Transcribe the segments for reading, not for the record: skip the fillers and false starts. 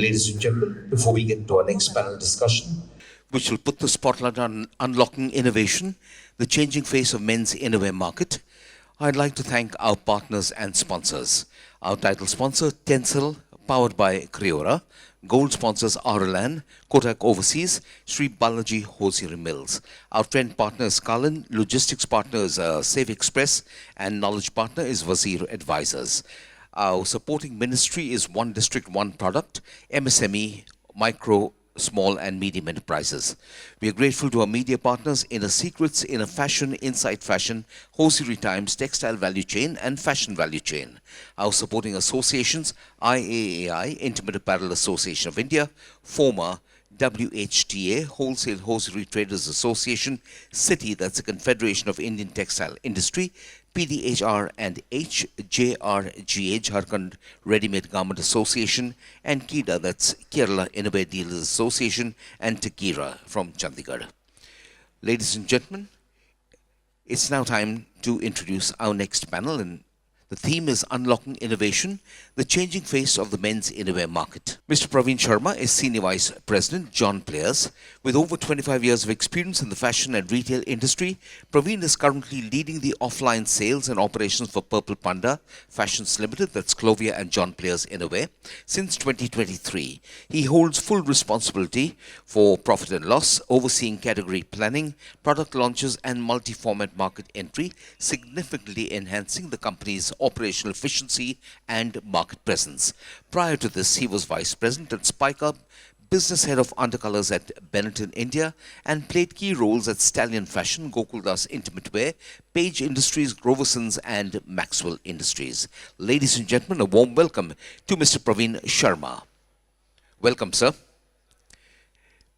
ladies and gentlemen, before we get into our next panel discussion, which will put the spotlight on unlocking innovation, the changing face of men's innerwear market, I'd like to thank our partners and sponsors. Our title sponsor, Tencel, powered by Creora. Gold sponsors Auralan, Kotak Overseas, Sri Balaji Hosiery Mills. Our trend partner is Kalin, logistics partner is Save Express, and knowledge partner is Wazir Advisors. Our supporting ministry is One District, One Product, MSME, Micro, Small and Medium Enterprises. We are grateful to our media partners Inner Secrets, Inner Fashion, Inside Fashion, Hosiery Times, Textile Value Chain and Fashion Value Chain. Our supporting associations IAAI, Intimate Apparel Association of India, FOMA, WHTA, Wholesale Hosiery Traders Association, CITI, that's the Confederation of Indian Textile Industry, PDHR and HJRGA, Jharkhand Ready-Made Garment Association, and KIDA, that's Kerala Innovative Dealers Association, and Takira from Chandigarh. Ladies and gentlemen, it's now time to introduce our next panel, and the theme is Unlocking Innovation, the Changing Face of the Men's Innerwear Market. Mr. Praveen Sharma is Senior Vice President, John Players. With over 25 years of experience in the fashion and retail industry, Praveen is currently leading the offline sales and operations for Purple Panda Fashions Limited, that's Clovia and John Players Innerwear, since 2023. He holds full responsibility for profit and loss, overseeing category planning, product launches, and multi-format market entry, significantly enhancing the company's operational efficiency and market presence. Prior to this, he was Vice President at Spike Up, Business Head of Undercolors at Benetton India, and played key roles at Stallion Fashion, Gokuldas Intimate Wear, Page Industries, Groversons, and Maxwell Industries. Ladies and gentlemen, a warm welcome to Mr. Praveen Sharma. Welcome, sir.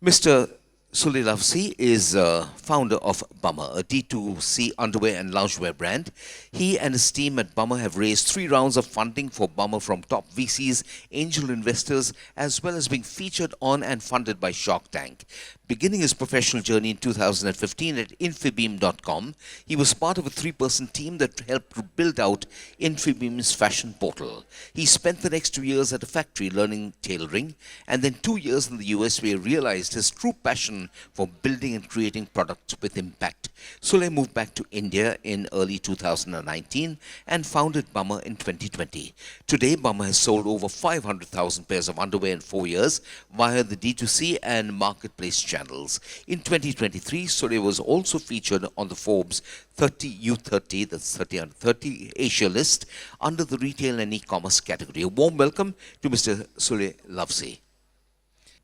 Mr. Sule Lavsi is founder of Bummer, a D2C underwear and loungewear brand. He and his team at Bummer have raised 3 rounds of funding for Bummer from top VCs, angel investors, as well as being featured on and funded by Shark Tank. Beginning his professional journey in 2015 at Infibeam.com, he was part of a 3-person team that helped build out Infibeam's fashion portal. He spent the next 2 years at a factory learning tailoring, and then 2 years in the US where he realized his true passion for building and creating products with impact. Sule moved back to India in early 2019 and founded Bummer in 2020. Today, Bummer has sold over 500,000 pairs of underwear in 4 years via the D2C and marketplace channels. In 2023, Sule was also featured on the Forbes 30 U30, that's 30 under 30 Asia list, under the retail and e-commerce category. A warm welcome to Mr. Sule Lavsi.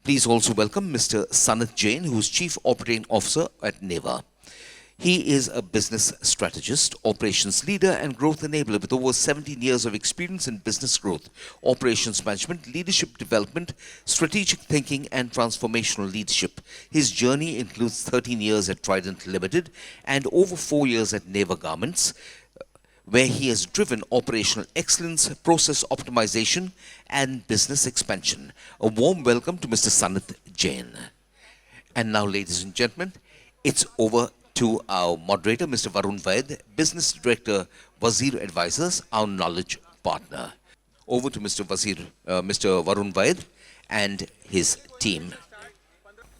Please also welcome Mr. Sanat Jain, who is Chief Operating Officer at Neva. He is a business strategist, operations leader, and growth enabler with over 17 years of experience in business growth, operations management, leadership development, strategic thinking, and transformational leadership. His journey includes 13 years at Trident Limited and over 4 years at Neva Garments, where he has driven operational excellence, process optimization, and business expansion. A warm welcome to Mr. Sanat Jain. And now, ladies and gentlemen, it's over to our moderator, Mr. Varun Vaid, Business Director, Wazir Advisors, our knowledge partner. Over to Mr. Varun Vaid and his team.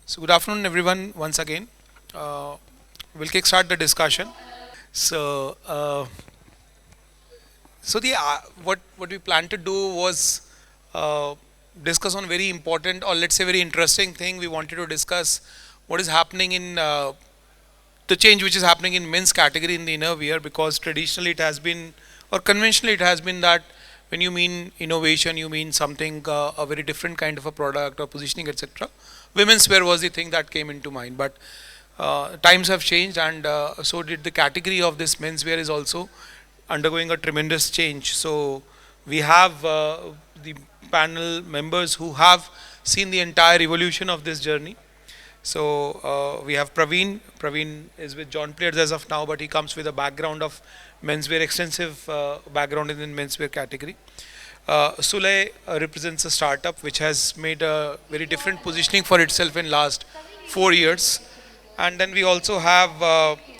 So good afternoon, everyone. Once again, we'll kickstart the discussion. What we planned to do was discuss on very important, or let's say very interesting thing. We wanted to discuss what is happening in the change which is happening in men's category in the innerwear, because traditionally it has been, or conventionally it has been, that when you mean innovation, you mean something, a very different kind of a product or positioning, etc. Women's wear was the thing that came into mind, but times have changed, and so did the category of this menswear is also undergoing a tremendous change. So we have the panel members who have seen the entire evolution of this journey. So we have Praveen. Praveen is with John Players as of now, but he comes with a background of menswear, extensive background in the menswear category. Sule represents a startup which has made a very different positioning for itself in last 4 years. And then we also have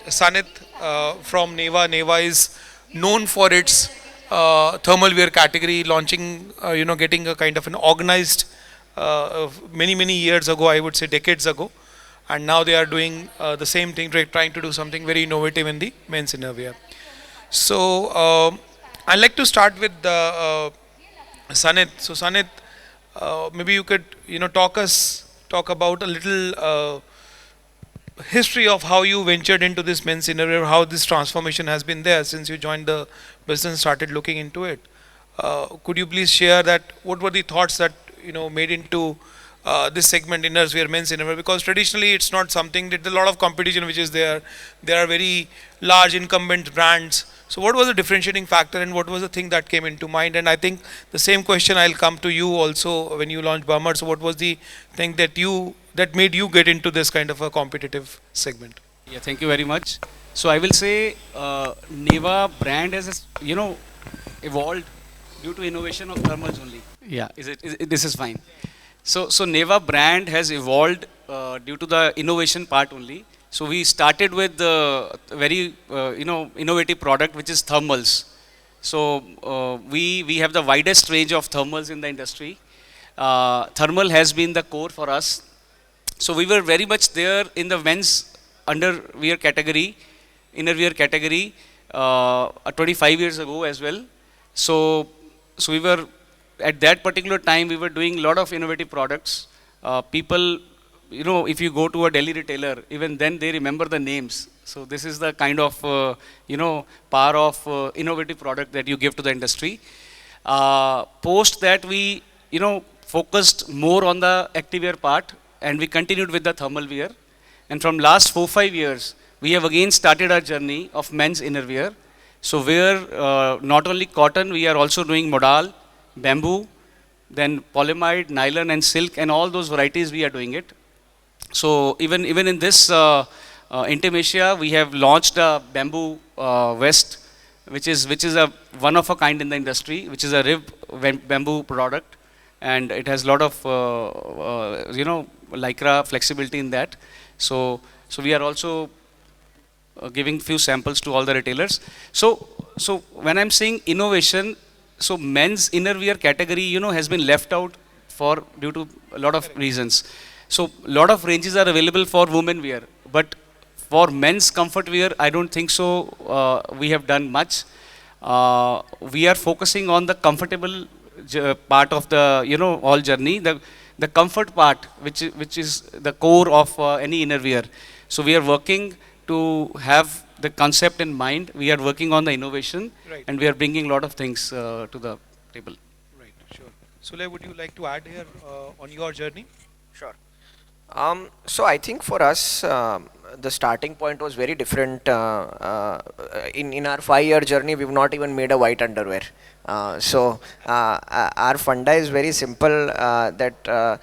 Sanat from Neva. Neva is known for its thermal wear category, launching, getting a kind of an organized many years ago, I would say decades ago, and now they are doing the same thing, trying to do something very innovative in the men's innerwear. So I'd like to start with Sanit. So Sanit, maybe you could talk about a little history of how you ventured into this men's innerwear, how this transformation has been there since you joined the business, started looking into it. Could you please share that? What were the thoughts that made into this segment, innerwear, men's innerwear? Because traditionally, it's not something that a lot of competition which is there. There are very large incumbent brands. So, what was the differentiating factor, and what was the thing that came into mind? And I think the same question I'll come to you also when you launched Bummer. So, what was the thing that made you get into this kind of a competitive segment? Yeah, thank you very much. So I will say Neva brand has, evolved due to innovation of thermals only. Yeah, this is fine. So Neva brand has evolved due to the innovation part only. So we started with the very, innovative product which is thermals. So we have the widest range of thermals in the industry. Thermal has been the core for us. So we were very much there in the men's underwear category, innerwear category, 25 years ago as well. So we were at that particular time we were doing a lot of innovative products. People, if you go to a Delhi retailer, even then they remember the names. So this is the kind of power of innovative product that you give to the industry. Post that we focused more on the activewear part, and we continued with the thermal wear. And from last 4-5 years, we have again started our journey of men's innerwear. So where not only cotton, we are also doing modal, bamboo, then polyamide, nylon and silk, and all those varieties we are doing it. So even in this Intimasia, we have launched a bamboo vest, which is a one of a kind in the industry, which is a rib bamboo product, and it has a lot of lycra flexibility in that. So we are also giving few samples to all the retailers. So when I'm saying innovation, so men's innerwear category has been left out for due to a lot of reasons. So a lot of ranges are available for women wear, but for men's comfort wear, I don't think so. We have done much. We are focusing on the comfortable part of the all journey, the comfort part, which is the core of any innerwear. So we are working to have the concept in mind. We are working on the innovation, Right. and we are bringing a lot of things to the table. Right, sure. Sule, would you like to add here on your journey? Sure. So I think for us, the starting point was very different. In our 5-year journey, we've not even made a white underwear. Our funda is very simple. That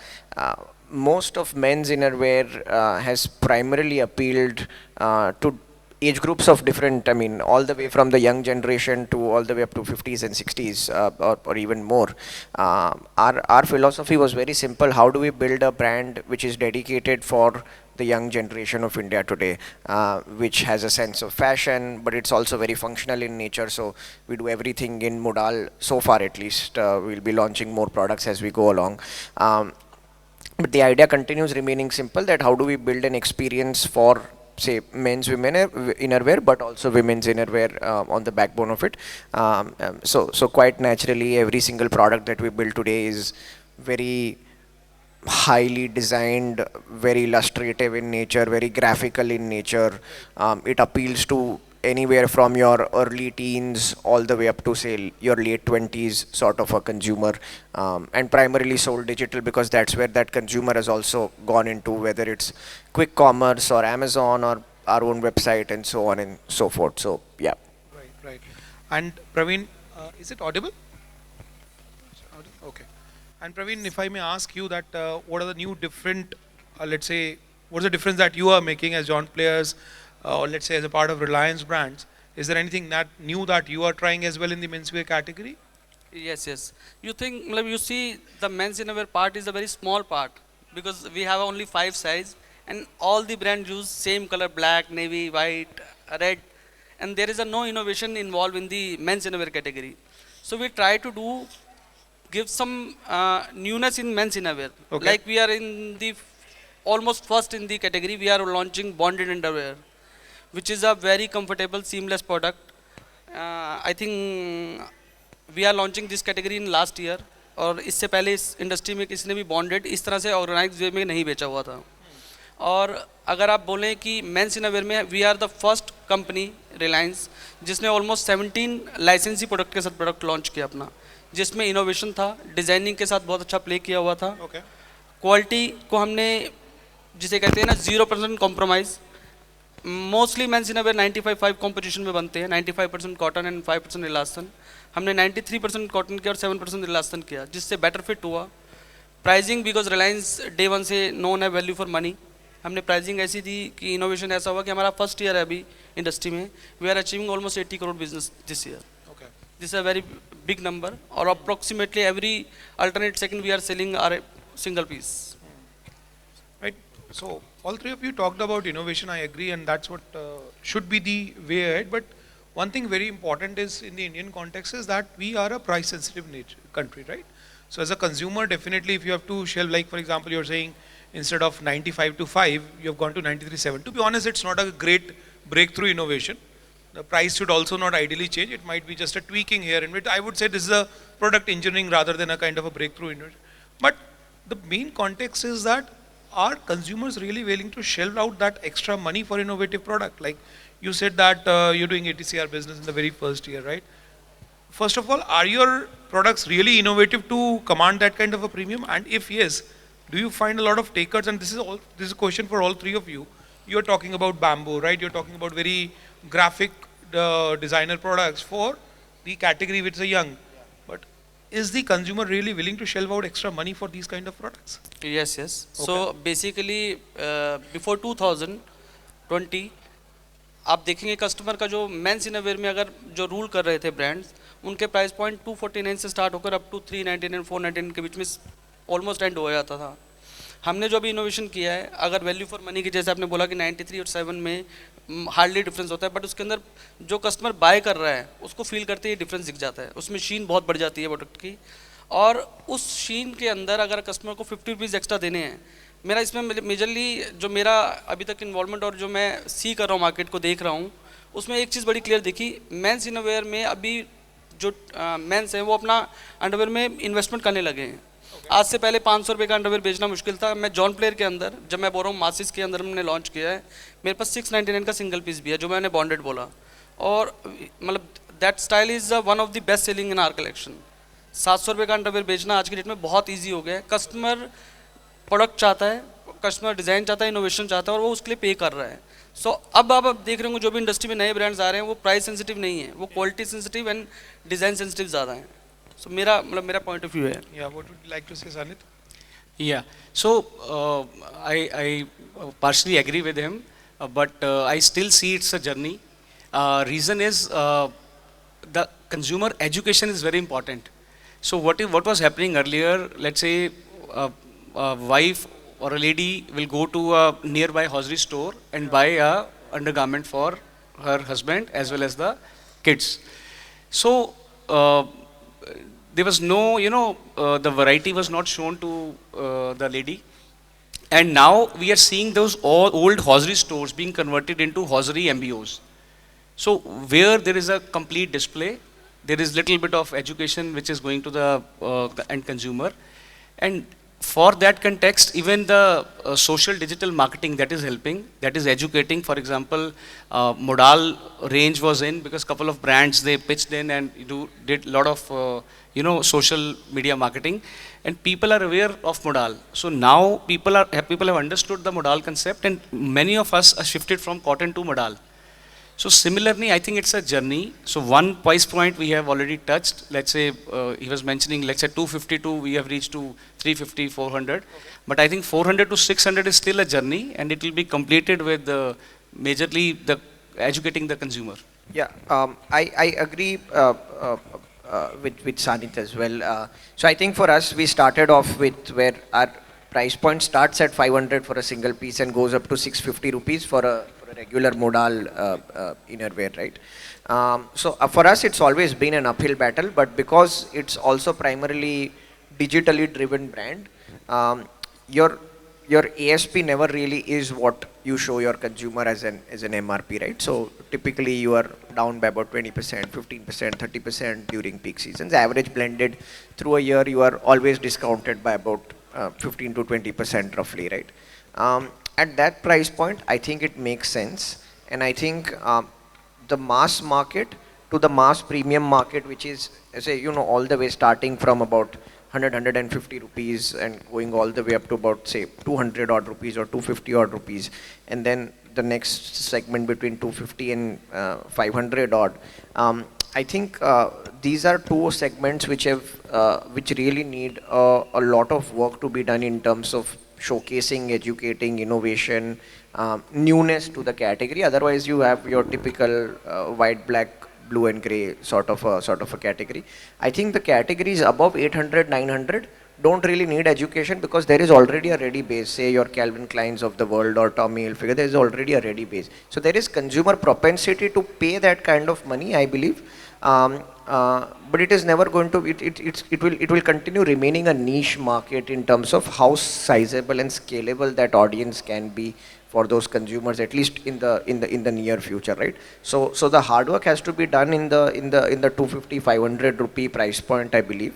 most of men's innerwear has primarily appealed to age groups of different, I mean, all the way from the young generation to all the way up to 50s and 60s, or even more. Our philosophy was very simple. How do we build a brand which is dedicated for the young generation of India today, which has a sense of fashion, but it's also very functional in nature. So we do everything in modal so far, at least. We'll be launching more products as we go along. But the idea continues remaining simple, that how do we build an experience for, say, men's women innerwear, but also women's innerwear on the backbone of it. So quite naturally, every single product that we build today is very highly designed, very illustrative in nature, very graphical in nature. It appeals to anywhere from your early teens all the way up to, say, your late 20s sort of a consumer, and primarily sold digital, because that's where that consumer has also gone into, whether it's quick commerce or Amazon or our own website and so on and so forth. So yeah. Right, right. And Praveen, is it audible? Okay. And Praveen, if I may ask you that, what are the new different, let's say, what's the difference that you are making as John Players, or let's say as a part of Reliance brands? Is there anything that new that you are trying as well in the menswear category? Yes. You think, you see, the men's innerwear part is a very small part, because we have only 5 size, and all the brands use same color: black, navy, white, red, and there is no innovation involved in the men's innerwear category. So we try to do give some newness in men's innerwear. Okay. Like we are in the almost first in the category, we are launching bonded underwear, which is a very comfortable, seamless product. I think we are launching this category in last year. और इससे पहले इस industry में किसी ने भी bonded इस तरह से ऑर्गेनाइज वे में नहीं बेचा हुआ था. और अगर आप बोलें कि मेंस इनरवेयर में we are the first company Reliance जिसने ऑलमोस्ट 17 लाइसेंसी प्रोडक्ट के साथ प्रोडक्ट लॉन्च किया अपना, जिसमें इनोवेशन था, डिज़ाइनिंग के साथ बहुत अच्छा प्ले किया हुआ था. Okay. क्वालिटी को हमने जिसे कहते हैं ना 0% compromise. Mostly men's innerwear 95-5 composition में बनते हैं, 95% कॉटन एंड 5% इलास्टन. हमने 93% कॉटन किया और 7% इलास्टन किया, जिससे बेटर फिट हुआ. Pricing because Reliance day one से नोन है वैल्यू फॉर मनी. हमने प्राइसिंग ऐसी दी कि इनोवेशन ऐसा हुआ कि हमारा फर्स्ट ईयर है अभी इंडस्ट्री में. We are achieving almost 80 crore business this year. Okay. This a very big number. और approximately every alternate second we are selling are single piece. Right. So all three of you talked about innovation. I agree, and that's what should be the way ahead. But one thing very important is in the Indian context is that we are a price-sensitive country, right? So as a consumer, definitely, if you have to shelve, like for example, you're saying instead of 95 to 5, you have gone to 93.7. To be honest, it's not a great breakthrough innovation. The price should also not ideally change. It might be just a tweaking here and I would say this is a product engineering rather than a kind of a breakthrough innovation. But the main context is that are consumers really willing to shell out that extra money for innovative product? Like you said that you're doing ATCR business in the very first year, right? First of all, are your products really innovative to command that kind of a premium? And if yes, do you find a lot of takers? And this is a question for all three of you. You're talking about bamboo, right? You're talking about very graphic designer products for the category which is young. But is the consumer really willing to shell out extra money for these kind of products? Yes, yes. Okay. So basically before 2020 आप देखेंगे customer का जो mains innerwear में अगर जो rule कर रहे थे ब्रांड्स, उनके प्राइस पॉइंट 249 से स्टार्ट होकर अप टू 399 499 के बीच में ऑलमोस्ट एंड हो जाता था. हमने जो अभी इनोवेशन किया है, अगर वैल्यू फॉर मनी की जैसे आपने बोला कि 93 और 7 में हार्डली डिफरेंस होता है, बट उसके अंदर जो कस्टमर बाय कर रहा है उसको फील करते ही डिफरेंस दिख जाता है. उसमें शीन बहुत बढ़ जाती है प्रोडक्ट की, और उस शीन के अंदर अगर कस्टमर को 50 रुपीज़ एक्स्ट्रा देने हैं. मेरा इसमें मेजरली जो मेरा अभी तक इन्वॉल्वमेंट और जो मैं सी कर रहा हूँ, मार्केट को देख रहा हूँ, उसमें एक चीज़ बड़ी क्लियर दिखी. मेंस इनरवेयर में अभी जो मेंस हैं वो अपना अंडरवेयर में इन्वेस्टमेंट करने लगे हैं. आज से पहले 500 रुपये का अंडरवेयर बेचना मुश्किल था. मैं जॉन प्लेयर के अंदर, जब मैं बोल रहा हूँ मासिस के अंदर हमने लॉन्च किया है, मेरे पास 699 का सिंगल पीस भी है जो मैंने बॉन्डेड बोला. और मतलब that style is one of the best selling in our collection. 700 रुपये का अंडरवेयर बेचना आज की डेट में बहुत ईजी हो गया है. कस्टमर प्रोडक्ट चाहता है, कस्टमर डिज़ाइन चाहता है, इनोवेशन चाहता है, और वो उसके लिए पे कर रहा है. सो अब आप देख रहे होंगे जो भी इंडस्ट्री में नए ब्रांड्स आ रहे हैं वो प्राइस सेंसिटिव नहीं है, वो quality sensitive and design sensitive ज़्यादा हैं. सो मेरा पॉइंट ऑफ व्यू है. Yeah, what would you like to say, Sanit? Yeah, so I partially agree with him, but I still see it's a journey. Reason is the consumer education is very important. So what was happening earlier? Let's say a wife or a lady will go to a nearby hosiery store and buy a undergarment for her husband as well as the kids. So there was no, the variety was not shown to the lady. And now we are seeing those old hosiery stores being converted into hosiery MBOs. So where there is a complete display, there is little bit of education which is going to the end consumer. And for that context, even the social digital marketing that is helping, that is educating. For example, modal range was in because couple of brands they pitched in and did a lot of social media marketing, and people are aware of modal. So now people have understood the modal concept, and many of us are shifted from cotton to modal. So similarly, I think it's a journey. So one price point we have already touched. Let's say he was mentioning, let's say 252, we have reached to 350, 400. Okay. But I think 400 to 600 is still a journey, and it will be completed with majorly the educating the consumer. Yeah, I agree with Sanit as well. So I think for us, we started off with where our price point starts at 500 for a single piece and goes up to 650 rupees for a regular modal innerwear, right? So for us, it's always been an uphill battle, but because it's also primarily digitally driven brand, um, your your ASP never really is what you show your consumer as an MRP, right? So typically you are down by about 20%, 15%, 30% during peak seasons. Average blended through a year, you are always discounted by about 15 to 20% roughly, right? At that price point, I think it makes sense, and I think the mass market to the mass premium market, which is, say, all the way starting from about 150 rupees and going all the way up to about, say, 200 odd rupees or 250 odd rupees, and then the next segment between 250 and 500 odd. I think these are two segments which really need a lot of work to be done in terms of showcasing, educating, innovation, newness to the category. Otherwise, you have your typical white, black, blue and gray sort of a category. I think the categories above 800, 900 don't really need education because there is already a ready base. Say your Calvin Kleins of the world or Tommy Hilfiger, there is already a ready base. So there is consumer propensity to pay that kind of money, I believe. But it is never going to. It will continue remaining a niche market in terms of how sizable and scalable that audience can be for those consumers, at least in the near future, right? So the hard work has to be done in the 250, 500 rupee price point, I believe.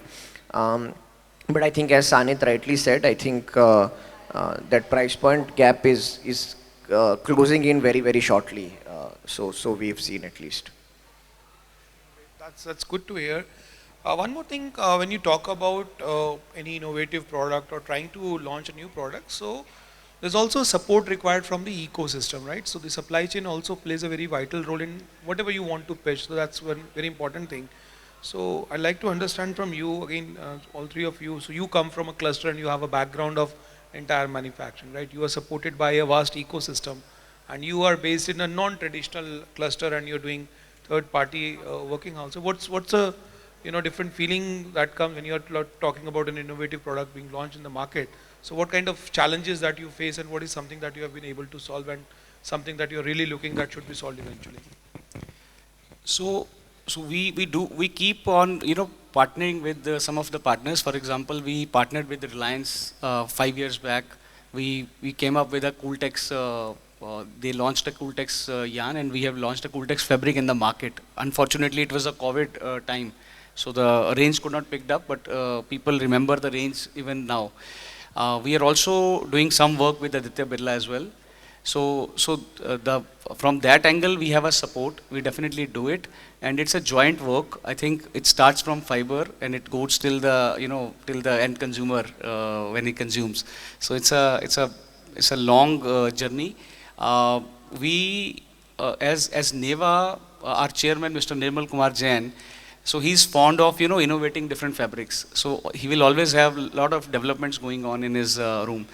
But I think, as Sanit rightly said, I think that price point gap is closing in very, very shortly. So we've seen, at least. That's good to hear. One more thing, when you talk about any innovative product or trying to launch a new product, so there's also support required from the ecosystem, right? So the supply chain also plays a very vital role in whatever you want to pitch. So that's one very important thing. So I'd like to understand from you again, all three of you. So you come from a cluster and you have a background of entire manufacturing, right? You are supported by a vast ecosystem, and you are based in a non-traditional cluster, and you're doing third-party working house. So what's a different feeling that comes when you're talking about an innovative product being launched in the market? So what kind of challenges that you face, and what is something that you have been able to solve, and something that you're really looking that should be solved eventually? So we keep on partnering with some of the partners. For example, we partnered with Reliance 5 years back. We came up with a Cooltex. They launched a Cooltex yarn, and we have launched a Cooltex fabric in the market. Unfortunately, it was a COVID time, so the range could not picked up, but people remember the range even now. We are also doing some work with Aditya Birla as well. So from that angle, we have a support. We definitely do it, and it's a joint work. I think it starts from fiber and it goes till the end consumer when he consumes. So it's a long journey. We as Neva, our chairman, Mr. Nirmal Kumar Jain, so he's fond of innovating different fabrics. So he will always have a lot of developments going on in his room.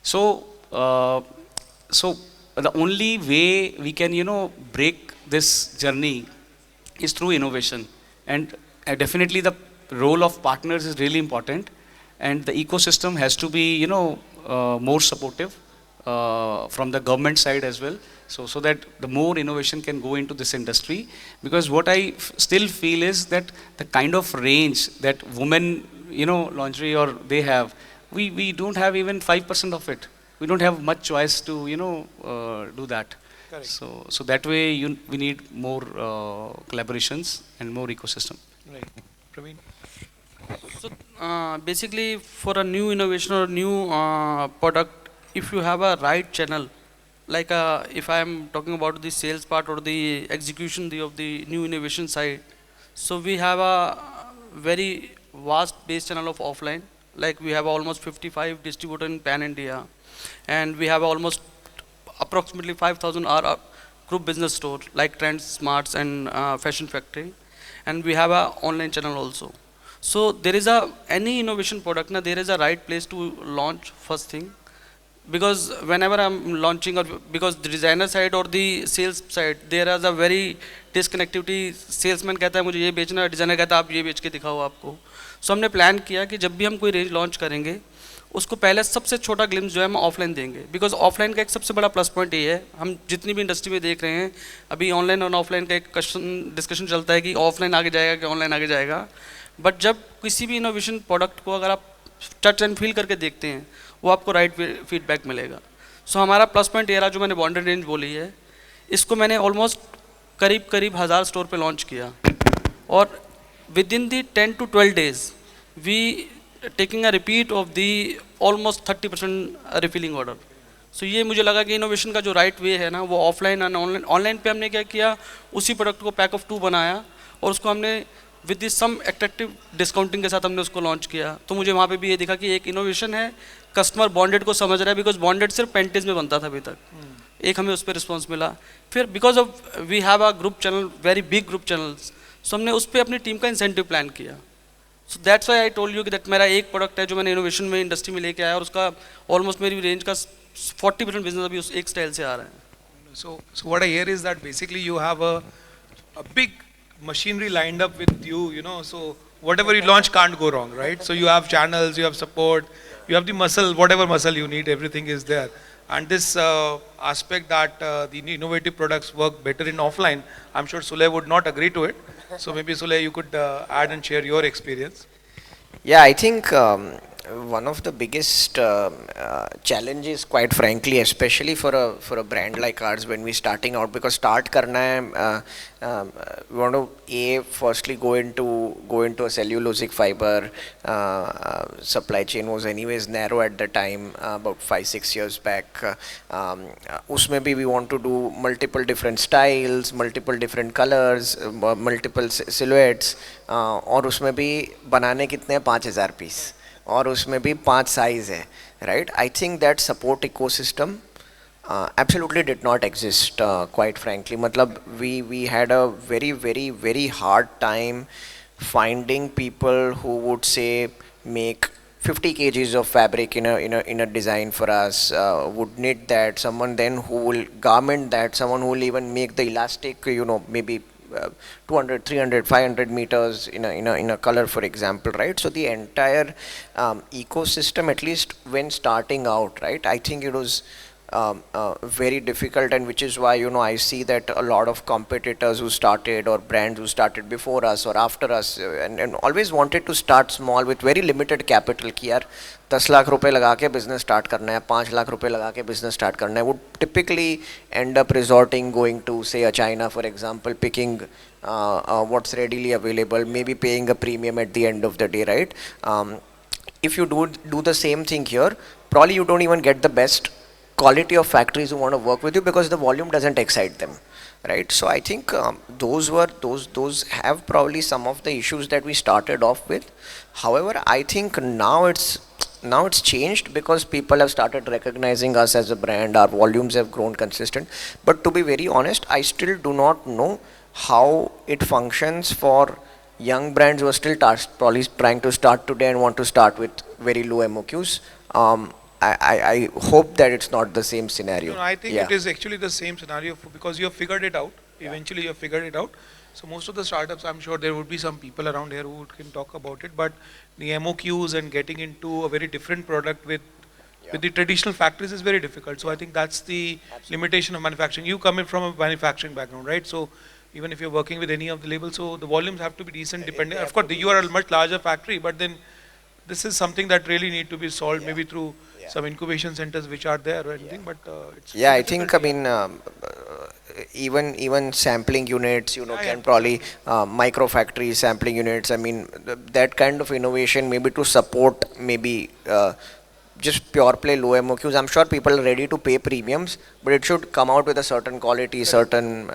So the only way we can break this journey is through innovation, and definitely the role of partners is really important, and the ecosystem has to be more supportive from the government side as well, so that the more innovation can go into this industry. Because what I still feel is that the kind of range that women lingerie or they have, we don't have even 5% of it. We don't have much choice to do that. Correct. So that way we need more collaborations and more ecosystem. Right. Praveen? So basically, for a new innovation or new product, if you have a right channel, like if I am talking about the sales part or the execution of the new innovation side, so we have a very vast base channel of offline. Like we have almost 55 distributors in Pan India, and we have almost approximately 5,000 our group business store like Trends, Smarts and Fashion Factory, and we have a online channel also. So there is any innovation product now, there is a right place to launch first thing, because whenever I'm launching, or because the designer side or the sales side, there is a very disconnectivity. Salesman कहता है मुझे ये बेचना है, designer कहता है आप ये बेच के दिखाओ आपको. So हमने plan किया कि जब भी हम कोई range launch करेंगे, उसको पहले सबसे छोटा ग्लिम्स जो है हम ऑफलाइन देंगे, बिकॉज ऑफलाइन का एक सबसे बड़ा प्लस पॉइंट ये है, हम जितनी भी इंडस्ट्री में देख रहे हैं अभी ऑनलाइन और ऑफलाइन का एक डिस्कशन चलता है कि ऑफलाइन आगे जाएगा कि ऑनलाइन आगे जाएगा, बट जब किसी भी इनोवेशन प्रोडक्ट को अगर आप टच एंड फील करके देखते हैं वो आपको राइट फीडबैक मिलेगा। सो हमारा प्लस पॉइंट ये रहा, जो मैंने बॉन्डेड रेंज बोली है, इसको मैंने ऑलमोस्ट करीब करीब 1000 स्टोर पे लॉन्च किया, और within the 10 to 12 days we taking a repeat of the almost 30% refilling order. So ये मुझे लगा कि इनोवेशन का जो राइट वे है ना वो ऑफलाइन एंड ऑनलाइन। ऑनलाइन पे हमने क्या किया, उसी प्रोडक्ट को पैक ऑफ 2 बनाया और उसको हमने with this some attractive discounting के साथ हमने उसको लॉन्च किया। तो मुझे वहाँ पे भी ये दिखा कि एक इनोवेशन है, कस्टमर बॉन्डेड को समझ रहा है, बिकॉज बॉन्डेड सिर्फ पेंटीज में बनता था अभी तक। एक हमें उस पर रिस्पॉन्स मिला। फिर because of we have a group channel, very big group channels, so हमने उस पर अपनी टीम का इंसेंटिव प्लान किया। So that's why I told you कि दैट मेरा एक प्रोडक्ट है जो मैंने इनोवेशन में इंडस्ट्री में लेके आया, और उसका ऑलमोस्ट मेरी रेंज का 40% बिजनेस अभी उस एक स्टाइल से आ रहा है। So what I hear is that basically you have a big machinery lined up with you, you know, so whatever you launch can't go wrong, right? So you have channels, you have support, you have the muscle, whatever muscle you need, everything is there. And this aspect that the innovative products work better in offline, I'm sure Sulay would not agree to it. So maybe Sulay, you could add and share your experience. Yeah, I think one of the biggest challenges, quite frankly, especially for a brand like ours when we're starting out, because start karna hai, we want to firstly go into a cellulosic fiber. Supply chain was anyways narrow at the time, about 5-6 years back. Usme bhi we want to do multiple different styles, multiple different colors, multiple silhouettes, और उसमें भी बनाने कितने 5000 piece, और उसमें भी 5 size है, right? I think that support ecosystem absolutely did not exist, quite frankly. Matlab, we had a very hard time finding people who would say make 50 kgs of fabric in a design for us, would knit that, someone then who will garment that, someone who will even make the elastic, maybe 200, 300, 500 meters in a color, for example, right? So the entire ecosystem, at least when starting out, right, I think it was very difficult, and which is why I see that a lot of competitors who started, or brands who started before us or after us, and always wanted to start small with very limited capital, कि यार 10 लाख रुपए लगा के business start करना है, 5 लाख रुपए लगा के बिजनेस स्टार्ट करना है, would typically end up resorting going to say a China, for example, picking what's readily available, maybe paying a premium at the end of the day, right? If you do the same thing here, probably you don't even get the best quality of factories who want to work with you, because the volume doesn't excite them, right? So I think those have probably some of the issues that we started off with. However, I think now it's changed, because people have started recognizing us as a brand. Our volumes have grown consistent. But to be very honest, I still do not know how it functions for young brands who are still probably trying to start today and want to start with very low MOQs. I hope that it's not the same scenario. No, I think Yeah. it is actually the same scenario, because you have figured it out. Eventually, you have figured it out. So most of the startups, I'm sure there would be some people around here who can talk about it. But the MOQs and getting into a very different product with the traditional factories is very difficult. So I think that's the limitation of manufacturing. You come in from a manufacturing background, right? So even if you're working with any of the labels, so the volumes have to be decent. Depending, of course, you are a much larger factory, but then this is something that really need to be solved, maybe through some incubation centers which are there or anything, but it's Yeah, I think, I mean, even sampling units, can probably, micro factory sampling units, I mean, that kind of innovation, maybe to support, maybe just pure play low MOQs. I'm sure people are ready to pay premiums, but it should come out with a certain quality, certain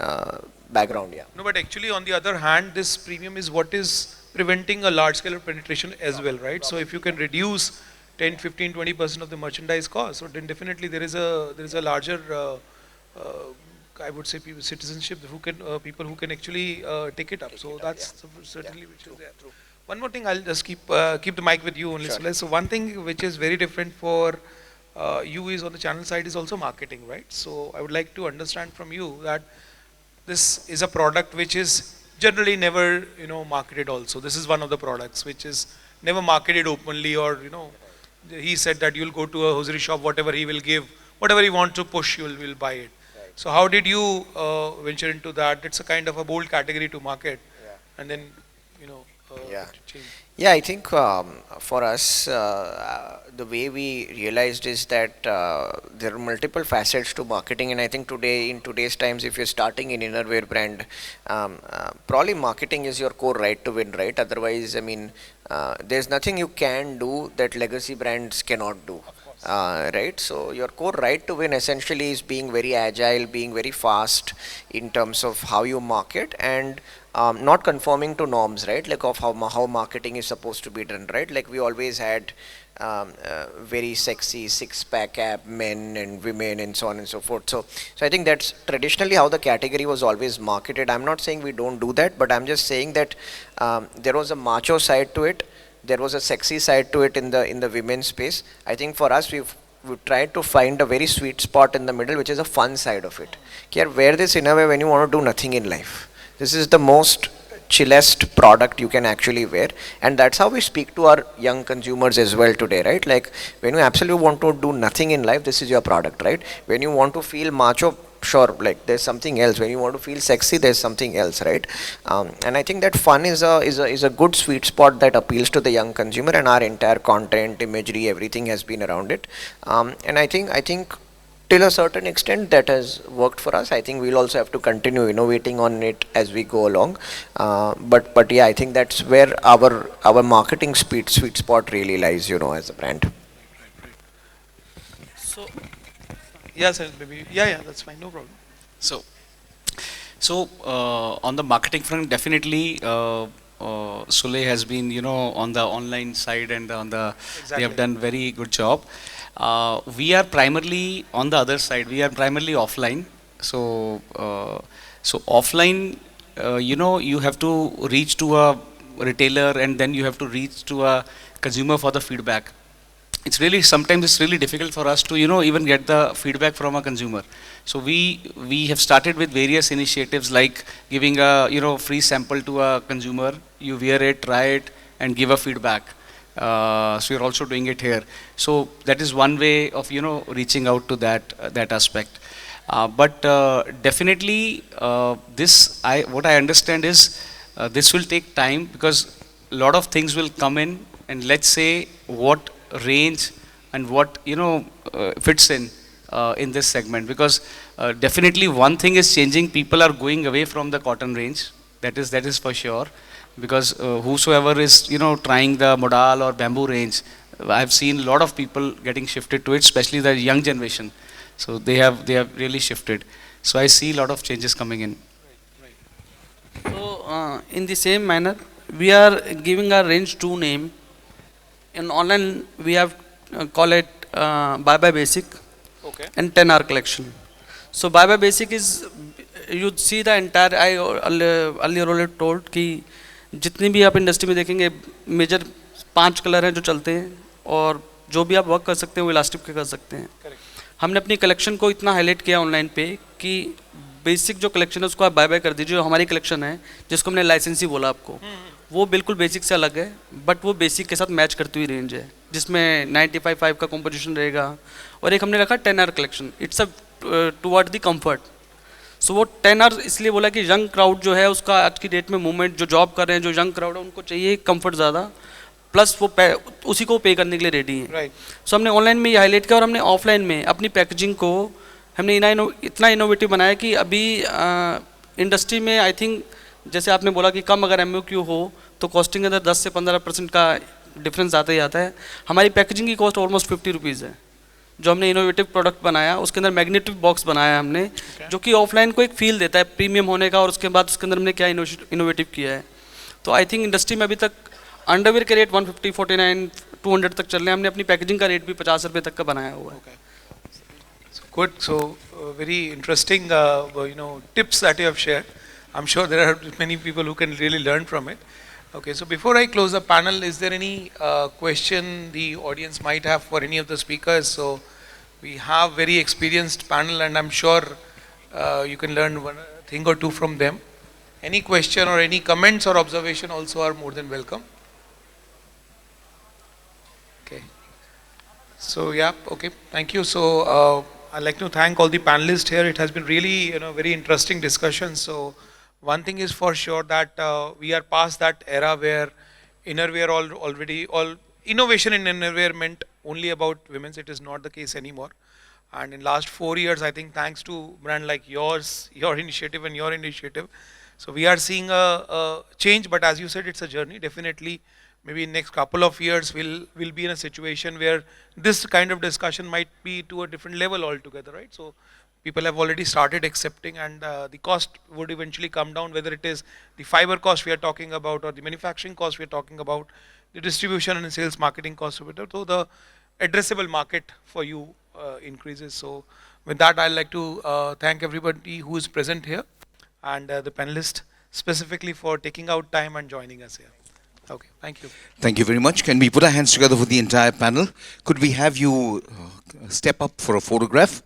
background, yeah. No, but actually on the other hand, this premium is what is preventing a large scale of penetration as well, right? So if you can reduce 10, 15, 20% of the merchandise cost, so then definitely there is a larger, I would say, citizenship who can people who can actually take it up. So that's certainly which is there. One more thing, I'll just keep the mic with you only. Sure. So one thing which is very different for you is on the channel side is also marketing, right? So I would like to understand from you that this is a product which is generally never marketed also. This is one of the products which is never marketed openly, or he said that you'll go to a hosiery shop, whatever he will give, whatever he wants to push, you will buy it. So how did you venture into that? It's a kind of a bold category to market, and then Yeah. change. Yeah, I think for us, the way we realized is that there are multiple facets to marketing, and I think today, in today's times, if you're starting an innerwear brand, probably marketing is your core right to win, right? Otherwise, I mean, there's nothing you can do that legacy brands cannot do. Right, so your core right to win essentially is being very agile, being very fast in terms of how you market, and not conforming to norms, right? Like of how marketing is supposed to be done, right? Like we always had very sexy six-pack ab men and women and so on and so forth. So I think that's traditionally how the category was always marketed. I'm not saying we don't do that, but I'm just saying that there was a macho side to it. There was a sexy side to it in the women's space. I think for us, we've tried to find a very sweet spot in the middle, which is a fun side of it. Here, wear this innerwear when you want to do nothing in life. This is the most chillest product you can actually wear, and that's how we speak to our young consumers as well today, right? Like when you absolutely want to do nothing in life, this is your product, right? When you want to feel macho, sure, like there's something else. When you want to feel sexy, there's something else, right? And I think that fun is a good sweet spot that appeals to the young consumer, and our entire content, imagery, everything has been around it. And I think till a certain extent that has worked for us. I think we'll also have to continue innovating on it as we go along. But yeah, I think that's where our marketing sweet spot really lies, as a brand. So Yes, maybe. Yeah, that's fine, no problem. So, on the marketing front, definitely, Sule has been, on the online side and they have done very good job. We are primarily on the other side. We are primarily offline. So offline, you have to reach to a retailer and then you have to reach to a consumer for the feedback. Sometimes it's really difficult for us to even get the feedback from a consumer. So we have started with various initiatives like giving a free sample to a consumer. You wear it, try it, and give a feedback. So you're also doing it here. So that is one way of reaching out to that aspect. But definitely what I understand is this will take time because a lot of things will come in, and let's say what range and what fits in this segment, because definitely one thing is changing. People are going away from the cotton range, that is for sure, because whosoever is trying the modal or bamboo range, I've seen a lot of people getting shifted to it, especially the young generation. So they have really shifted. So I see a lot of changes coming in. So in the same manner, we are giving our range two name. In online, we have call it Bye Bye Basic and 10-hour collection. So Bye Bye Basic is, you see the entire, I earlier already told कि जितनी भी आप industry में देखेंगे major 5 colour हैं जो चलते हैं, और जो भी आप वर्क कर सकते हैं वो इलास्टिक के कर सकते हैं. हमने अपनी कलेक्शन को इतना हाईलाइट किया ऑनलाइन पे कि बेसिक जो कलेक्शन है उसको आप बाय बाय कर दीजिए. जो हमारी कलेक्शन है जिसको हमने लाइसेंसी बोला आपको, वो बिल्कुल बेसिक से अलग है, बट वो बेसिक के साथ मैच करती हुई रेंज है जिसमें 95.5 का कॉम्पोजिशन रहेगा. और एक हमने रखा 10-hour collection, it's a toward the comfort. So वो 10 आवर्स इसलिए बोला कि यंग क्राउड जो है उसका आज की डेट में मूवमेंट, जो जॉब कर रहे हैं, जो यंग क्राउड है, उनको चाहिए कंफर्ट ज़्यादा, प्लस वो उसी को पे करने के लिए रेडी है. सो हमने ऑनलाइन में ये हाईलाइट किया, और हमने ऑफलाइन में अपनी पैकेजिंग को हमने इतना इनोवेटिव बनाया कि अभी इंडस्ट्री में आई थिंक जैसे आपने बोला कि कम अगर MOQ हो तो कॉस्टिंग के अंदर 10 से 15% का डिफरेंस आता ही आता है. हमारी पैकेजिंग की कॉस्ट ऑलमोस्ट 50 रुपीज़ है. जो हमने इनोवेटिव प्रोडक्ट बनाया उसके अंदर मैग्नेटिक बॉक्स बनाया हमने, जो कि ऑफलाइन को एक फील देता है प्रीमियम होने का, और उसके बाद उसके अंदर हमने क्या इनोवेटिव किया है. तो आई थिंक इंडस्ट्री में अभी तक अंडरवेयर के रेट 150, 49, 200 तक चल रहे हैं. हमने अपनी पैकेजिंग का रेट भी 50 रुपये तक का बनाया हुआ है. Good. So very interesting, tips that you have shared. I'm sure there are many people who can really learn from it. Okay. So before I close the panel, is there any question the audience might have for any of the speakers? So we have very experienced panel, and I'm sure you can learn one thing or two from them. Any question or any comments or observation also are more than welcome. Okay. So yeah, okay, thank you. So I'd like to thank all the panelists here. It has been really, very interesting discussion. So one thing is for sure that we are past that era where innerwear already all innovation in innerwear meant only about women's. It is not the case anymore. And in last 4 years, I think thanks to brand like yours, your initiative and your initiative, so we are seeing a change. But as you said, it's a journey. Definitely, maybe in next couple of years, we'll be in a situation where this kind of discussion might be to a different level altogether, right? So people have already started accepting, and the cost would eventually come down, whether it is the fiber cost we are talking about or the manufacturing cost we are talking about, the distribution and sales marketing cost of it. So the addressable market for you increases. So with that, I'd like to thank everybody who is present here and the panelists specifically for taking out time and joining us here. Okay, thank you. Thank you very much. Can we put our hands together for the entire panel? Could we have you step up for a photograph?